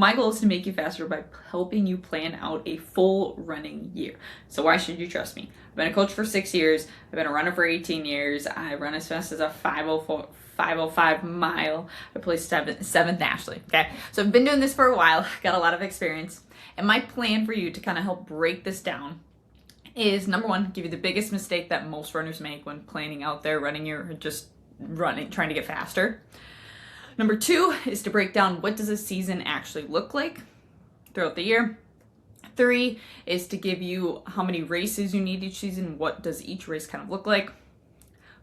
My goal is to make you faster by helping you plan out a full running year. So why should you trust me? I've been a coach for 6 years. I've been a runner for 18 years. I run as fast as a 505 mile. I placed seventh nationally. Okay, so I've been doing this for a while. Got a lot of experience. And my plan for you to kind of help break this down is, number one, give you the biggest mistake that most runners make when planning out their running year, just running, trying to get faster. Number two is to break down what does a season actually look like throughout the year. Three is to give you how many races you need each season. What does each race kind of look like?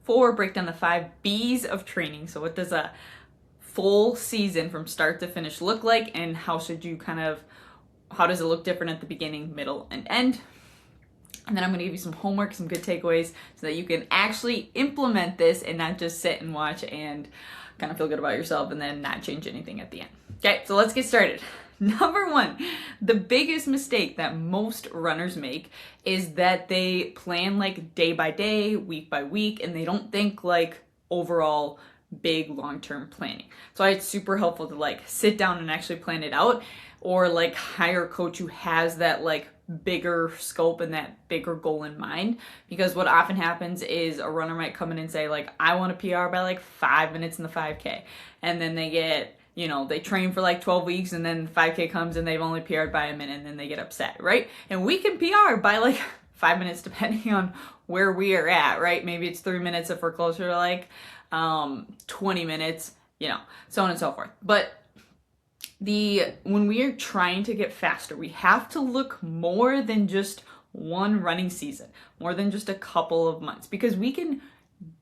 Four, break down the 5 B's of training. So what does a full season from start to finish look like, and how does it look different at the beginning, middle, and end? And then I'm going to give you some homework, some good takeaways, so that you can actually implement this and not just sit and watch and kind of feel good about yourself and then not change anything at the end. Okay, so let's get started. Number one, the biggest mistake that most runners make is that they plan like day by day, week by week, and they don't think like overall big long-term planning. So it's super helpful to like sit down and actually plan it out, or like hire a coach who has that like bigger scope and that bigger goal in mind. Because what often happens is a runner might come in and say like, I want a PR by like 5 minutes in the 5K, and then they get, they train for like 12 weeks and then 5K comes and they've only PR'd by a minute, and then they get upset, right? And we can PR by like 5 minutes depending on where we are at, right? Maybe it's 3 minutes if we're closer to like 20 minutes, so on and so forth. But when we are trying to get faster, we have to look more than just one running season, more than just a couple of months, because we can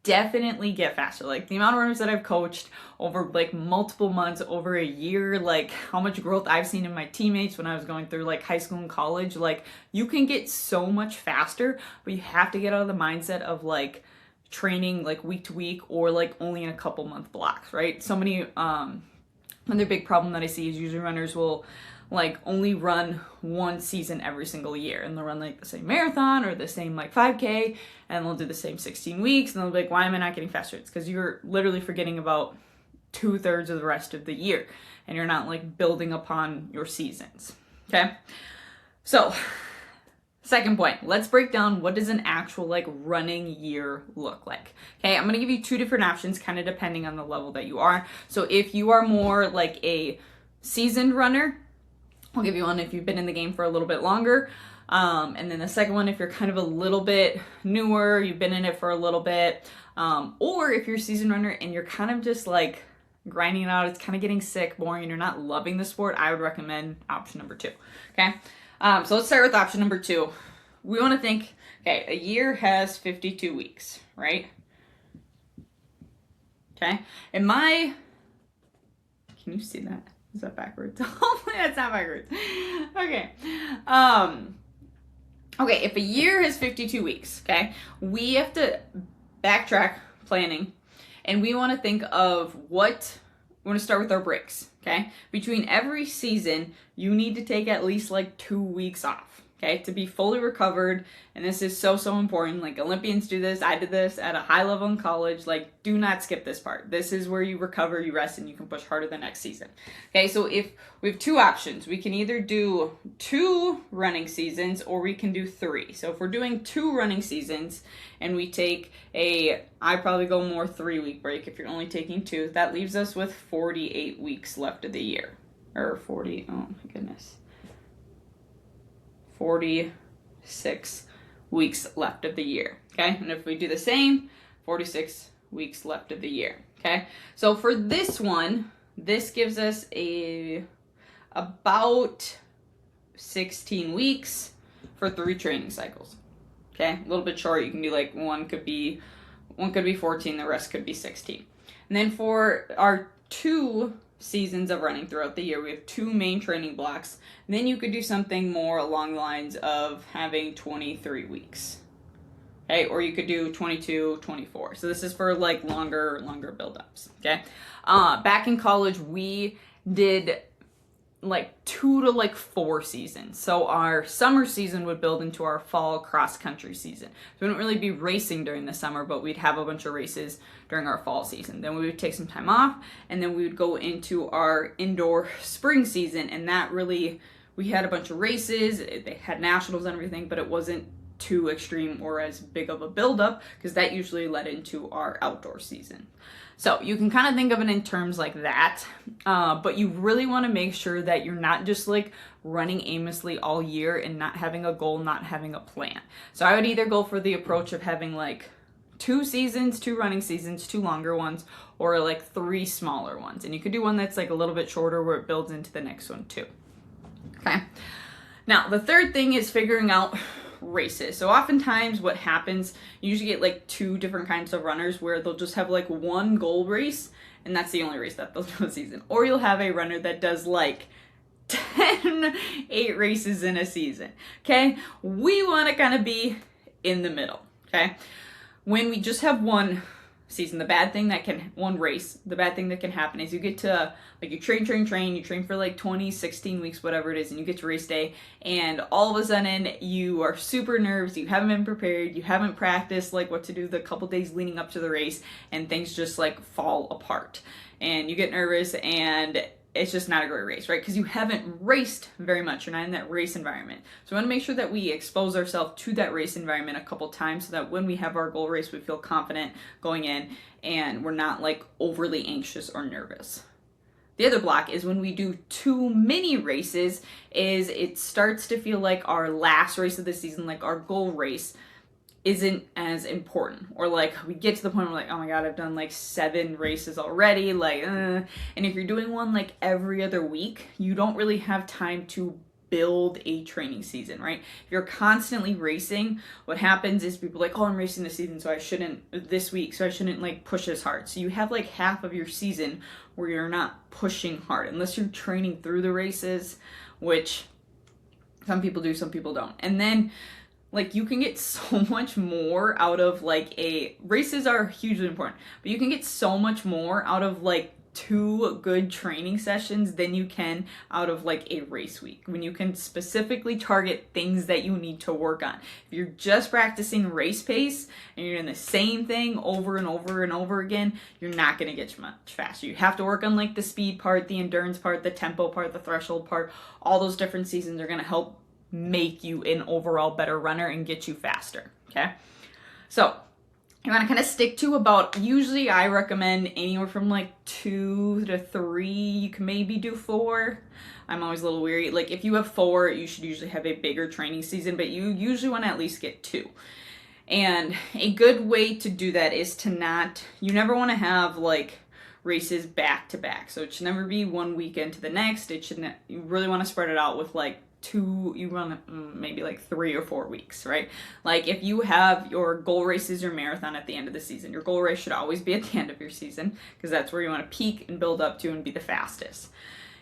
definitely get faster. Like the amount of runners that I've coached over like multiple months, over a year, like how much growth I've seen in my teammates when I was going through like high school and college, like you can get so much faster, but you have to get out of the mindset of like training like week to week or like only in a couple month blocks, right? So many, another big problem that I see is usually runners will like only run one season every single year, and they'll run like the same marathon or the same like 5K, and they'll do the same 16 weeks, and they'll be like, why am I not getting faster? It's because you're literally forgetting about 2/3 of the rest of the year, and you're not like building upon your seasons. Okay, so second point, let's break down what does an actual like running year look like. Okay, I'm gonna give you 2 different options, kind of depending on the level that you are. So if you are more like a seasoned runner, I'll give you one if you've been in the game for a little bit longer. And then the second one, if you're kind of a little bit newer, you've been in it for a little bit, or if you're a seasoned runner and you're kind of just like grinding it out, it's kind of getting sick, boring, and you're not loving the sport, I would recommend option number 2. Okay. So let's start with option number 2. We want to think, okay, a year has 52 weeks, right? Okay. Can you see that? Is that backwards? Hopefully that's not backwards. Okay. Okay, if a year has 52 weeks, okay, we have to backtrack planning, and we want to think of we want to start with our breaks, okay? Between every season, you need to take at least like 2 weeks off, okay, to be fully recovered. And this is so important. Like Olympians do this. I did this at a high level in college. Like, do not skip this part. This is where you recover, you rest, and you can push harder the next season. Okay, so if we have 2 options, we can either do 2 running seasons or we can do 3. So if we're doing 2 running seasons and we take I probably go more 3-week break if you're only taking 2, that leaves us with 48 weeks left of the year. Or 40, oh my goodness. 46 weeks left of the year, okay? And if we do the same, 46 weeks left of the year, okay? So for this one, this gives us about 16 weeks for 3 training cycles, okay? A little bit short. You can do like one could be 14, the rest could be 16. And then for our 2 seasons of running throughout the year, we have 2 main training blocks. And then you could do something more along the lines of having 23 weeks, okay? Or you could do 22, 24. So this is for like longer buildups, okay? Back in college, we did like 2 to like 4 seasons. So our summer season would build into our fall cross country season. So we wouldn't really be racing during the summer, but we'd have a bunch of races during our fall season. Then we would take some time off, and then we would go into our indoor spring season, and that really, we had a bunch of races. They had nationals and everything, but it wasn't too extreme or as big of a buildup because that usually led into our outdoor season. So you can kind of think of it in terms like that, but you really want to make sure that you're not just like running aimlessly all year and not having a goal, not having a plan. So I would either go for the approach of having like 2 seasons, 2 running seasons, 2 longer ones, or like 3 smaller ones. And you could do one that's like a little bit shorter where it builds into the next one too. Okay. Now, the third thing is figuring out races. So oftentimes what happens, you usually get like 2 different kinds of runners where they'll just have like one goal race, and that's the only race that they'll do a season. Or you'll have a runner that does like 8 races in a season. Okay. We want to kind of be in the middle. Okay. When we just have one season, the bad thing that can, one race, the bad thing that can happen is you get to, like, you train for like 20, 16 weeks, whatever it is, and you get to race day, and all of a sudden you are super nervous, you haven't been prepared, you haven't practiced like what to do the couple days leading up to the race, and things just like fall apart. And you get nervous, and it's just not a great race, right? Because you haven't raced very much. You're not in that race environment. So we want to make sure that we expose ourselves to that race environment a couple times so that when we have our goal race, we feel confident going in and we're not like overly anxious or nervous. The other block is when we do too many races, is it starts to feel like our last race of the season, like our goal race, isn't as important, or like we get to the point where we're like, oh my god, I've done like 7 races already, like and if you're doing one like every other week, you don't really have time to build a training season, right? If you're constantly racing, what happens is people are like, oh, I'm racing this season, so I shouldn't this week, so I shouldn't like push as hard. So you have like half of your season where you're not pushing hard unless you're training through the races, which some people do, some people don't. And then like you can get so much more out of like races are hugely important, but you can get so much more out of like 2 good training sessions than you can out of like a race week, when you can specifically target things that you need to work on. If you're just practicing race pace and you're doing the same thing over and over and over again, you're not going to get much faster. You have to work on like the speed part, the endurance part, the tempo part, the threshold part. All those different seasons are going to help make you an overall better runner and get you faster. Okay, so you want to kind of stick to about, usually I recommend anywhere from like 2 to 3. You can maybe do 4. I'm always a little weary. Like if you have 4, you should usually have a bigger training season, but you usually want to at least get 2. And a good way to do that is to you never want to have like races back to back. So it should never be one weekend to the next. You really want to spread it out with like 2, you run maybe like 3 or 4 weeks, right? Like if you have your goal race is your marathon at the end of the season, your goal race should always be at the end of your season because that's where you want to peak and build up to and be the fastest.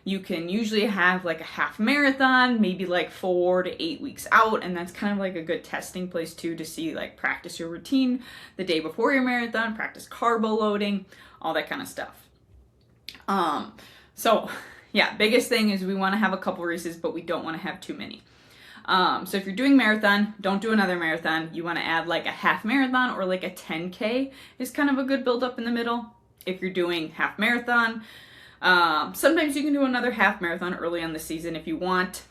You can usually have like a half marathon, maybe like 4 to 8 weeks out, and that's kind of like a good testing place too, to see like practice your routine the day before your marathon, practice carbo loading, all that kind of stuff. So yeah, biggest thing is we want to have a couple races, but we don't want to have too many. So if you're doing marathon, don't do another marathon. You want to add like a half marathon or like a 10K is kind of a good build up in the middle. If you're doing half marathon, sometimes you can do another half marathon early on the season if you want.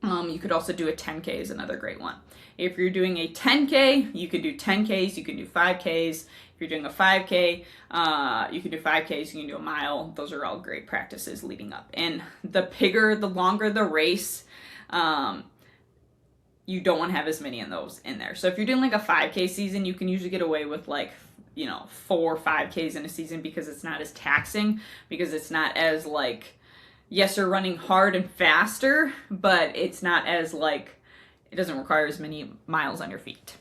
You could also do a 10K is another great one. If you're doing a 10K, you can do 10Ks, you can do 5Ks. If you're doing a 5K, you can do 5Ks, you can do a mile. Those are all great practices leading up. And the longer the race, you don't want to have as many of those in there. So if you're doing like a 5K season, you can usually get away with like, 4 5Ks in a season because it's not as taxing, because it's not as like, yes, you're running hard and faster, but it's not as like, it doesn't require as many miles on your feet.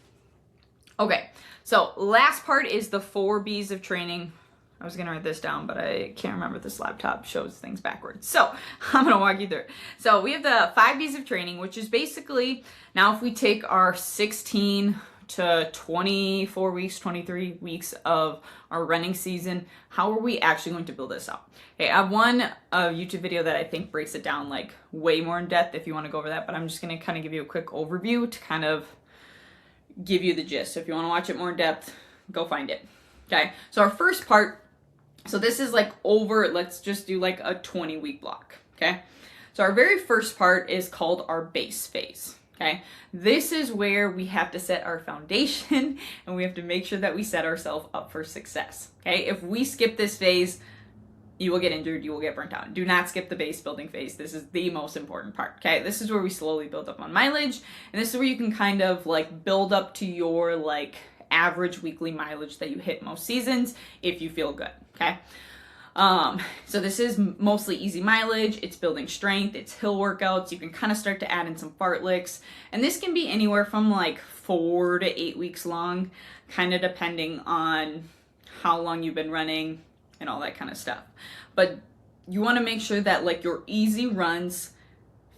Okay, so last part is the 4 B's of training. I was gonna write this down, but I can't remember. This laptop shows things backwards. So I'm gonna walk you through it. So we have the 5 B's of training, which is basically, now if we take our 16 to 24 weeks, 23 weeks of our running season, how are we actually going to build this out? Okay, I have one YouTube video that I think breaks it down like way more in depth if you want to go over that, but I'm just going to kind of give you a quick overview to kind of give you the gist. So if you want to watch it more in depth, go find it. Okay, so our first part, so this is like over, let's just do like a 20-week block. Okay, so our very first part is called our base phase. Okay, this is where we have to set our foundation and we have to make sure that we set ourselves up for success. Okay, if we skip this phase, you will get injured, you will get burnt out. Do not skip the base building phase. This is the most important part. Okay, this is where we slowly build up on mileage, and this is where you can kind of like build up to your like average weekly mileage that you hit most seasons if you feel good. Okay. So this is mostly easy mileage, it's building strength, it's hill workouts, you can kind of start to add in some fartleks, and this can be anywhere from like 4 to 8 weeks long, kind of depending on how long you've been running and all that kind of stuff. But you want to make sure that like your easy runs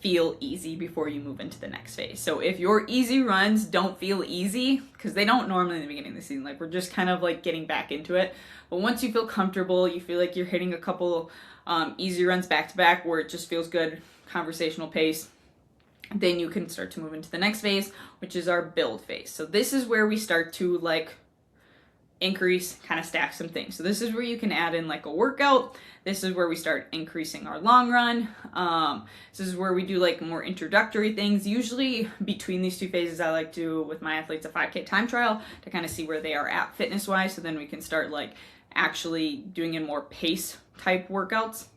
feel easy before you move into the next phase. So if your easy runs don't feel easy, because they don't normally in the beginning of the season, like we're just kind of like getting back into it. But once you feel comfortable, you feel like you're hitting a couple easy runs back to back where it just feels good, conversational pace, then you can start to move into the next phase, which is our build phase. So this is where we start to like increase, kind of stack some things. So this is where you can add in like a workout. This is where we start increasing our long run. This is where we do like more introductory things. Usually between these two phases, I like to, with my athletes, a 5K time trial to kind of see where they are at fitness wise. So then we can start like actually doing in more pace type workouts.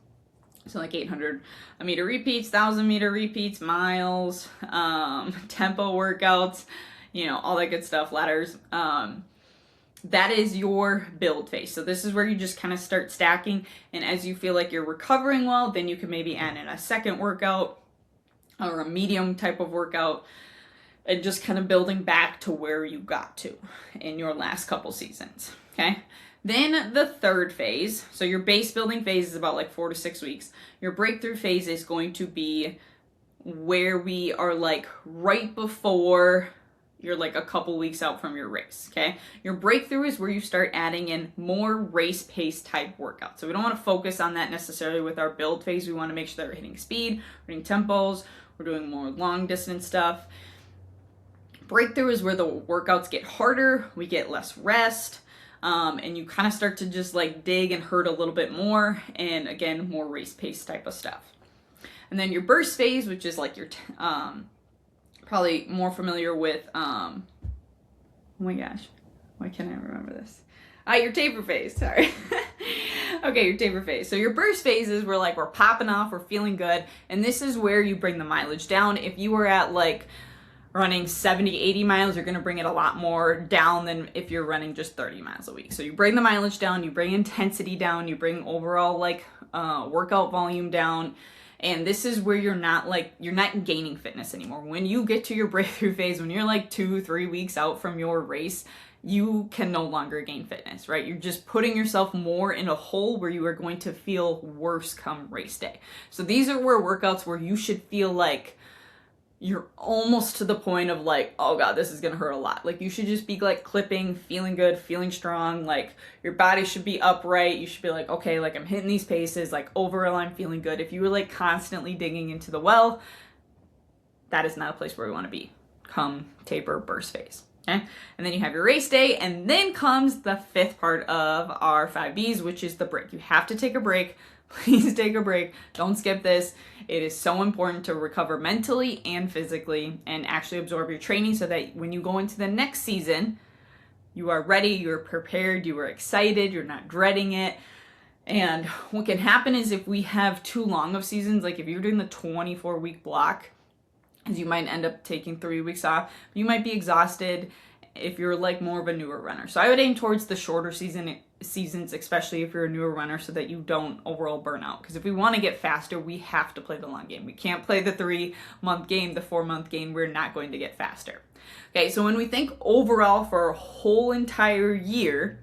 So like 800 meter repeats, 1,000 meter repeats, miles, tempo workouts, you know, all that good stuff, ladders. That is your build phase. So this is where you just kind of start stacking, and as you feel like you're recovering well, then you can maybe add in a second workout or a medium type of workout and just kind of building back to where you got to in your last couple seasons. Okay. Then the third phase, so your base building phase is about like 4 to 6 weeks. Your breakthrough phase is going to be where we are like right before you're like a couple weeks out from your race. Okay. Your breakthrough is where you start adding in more race pace type workouts. So we don't want to focus on that necessarily with our build phase. We want to make sure that we're hitting speed, we're hitting tempos, we're doing more long distance stuff. Breakthrough is where the workouts get harder, we get less rest, and you kind of start to just like dig and hurt a little bit more, and again, more race pace type of stuff. And then your burst phase, which is like your probably more familiar with oh my gosh, why can't I remember this? Your taper phase, sorry. Okay, your taper phase. So your burst phase is where like we're popping off, we're feeling good, and this is where you bring the mileage down. If you were at like running 70, 80 miles, you're going to bring it a lot more down than if you're running just 30 miles a week. So you bring the mileage down, you bring intensity down, you bring overall like workout volume down. And this is where you're not gaining fitness anymore. When you get to your breakthrough phase, when you're like 2-3 weeks out from your race, you can no longer gain fitness, right? You're just putting yourself more in a hole where you are going to feel worse come race day. So these are where workouts where you should feel like you're almost to the point of like, oh God, this is gonna hurt a lot. Like you should just be like clipping, feeling good, feeling strong. Like your body should be upright. You should be like, okay, like I'm hitting these paces, like overall I'm feeling good. If you were like constantly digging into the well, that is not a place where we wanna be come taper burst phase. Okay. And then you have your race day, and then comes the fifth part of our 5Bs, which is the break. You have to take a break. Please take a break. Don't skip this. It is so important to recover mentally and physically and actually absorb your training so that when you go into the next season, you are ready, you're prepared, you are excited, you're not dreading it. And what can happen is if we have too long of seasons, like if you're doing the 24-week block, is you might end up taking 3 weeks off. You might be exhausted if you're like more of a newer runner. So I would aim towards the shorter seasons, especially if you're a newer runner, so that you don't overall burn out. Because if we want to get faster, we have to play the long game. We can't play the 3-month game, the 4-month game. We're not going to get faster. Okay, so when we think overall for a whole entire year,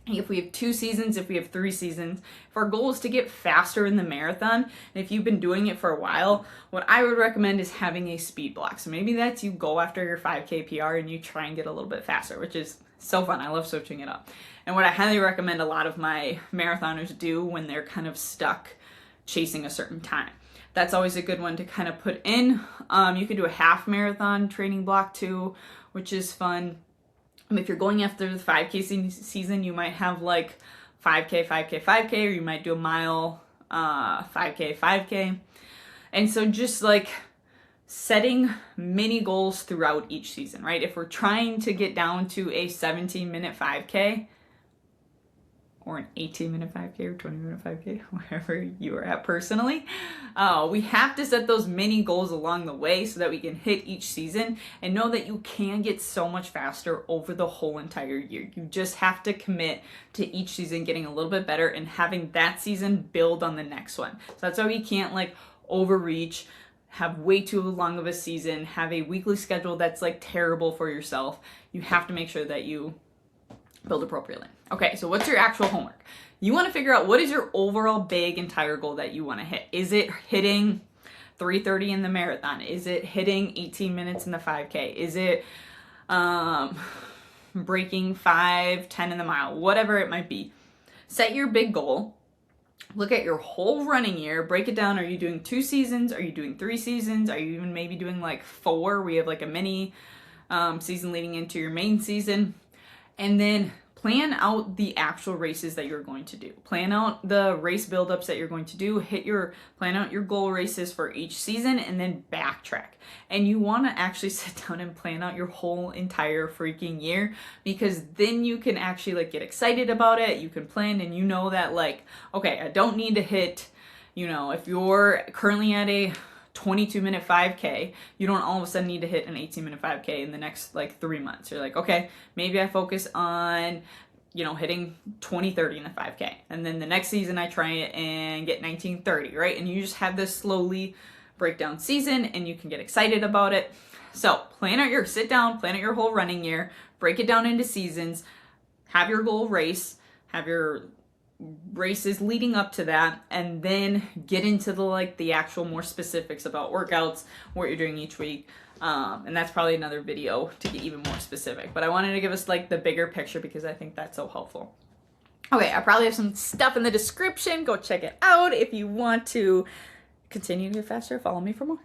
if we have 2 seasons, if we have 3 seasons, if our goal is to get faster in the marathon, and if you've been doing it for a while, what I would recommend is having a speed block. So maybe that's you go after your 5K PR and you try and get a little bit faster, which is so fun. I love switching it up. And what I highly recommend a lot of my marathoners do when they're kind of stuck chasing a certain time. That's always a good one to kind of put in. You can do a half marathon training block too, which is fun. If you're going after the 5K season, you might have like 5K, 5K, 5K, or you might do a mile, 5K, 5K. And so just like setting mini goals throughout each season, right? If we're trying to get down to a 17-minute 5K, or an 18-minute 5K or 20-minute 5K, wherever you are at personally. We have to set those mini goals along the way so that we can hit each season and know that you can get so much faster over the whole entire year. You just have to commit to each season getting a little bit better and having that season build on the next one. So that's why we can't like overreach, have way too long of a season, have a weekly schedule that's like terrible for yourself. You have to make sure that you build appropriately. Okay, so what's your actual homework? You want to figure out what is your overall big entire goal that you want to hit. Is it hitting 3:30 in the marathon? Is it hitting 18 minutes in the 5K? Is it breaking 5:10 in the mile? Whatever it might be. Set your big goal. Look at your whole running year, break it down. Are you doing 2 seasons? Are you doing 3 seasons? Are you even maybe doing like 4? We have like a mini season leading into your main season. And then plan out the actual races that you're going to do. Plan out the race buildups that you're going to do. Plan out your goal races for each season and then backtrack. And you want to actually sit down and plan out your whole entire freaking year, because then you can actually like get excited about it. You can plan and you know that like, okay, I don't need to hit, if you're currently at a 22-minute 5K, you don't all of a sudden need to hit an 18-minute 5K in the next like 3 months. You're like, okay, maybe I focus on, hitting 20:30 in the 5K. And then the next season I try it and get 19:30, right? And you just have this slowly breakdown season and you can get excited about it. So plan out your whole running year, break it down into seasons, have your goal race, have your races leading up to that, and then get into the actual more specifics about workouts, what you're doing each week. And that's probably another video to get even more specific. But I wanted to give us like the bigger picture because I think that's so helpful. Okay, I probably have some stuff in the description. Go check it out if you want to continue to get faster. Follow me for more.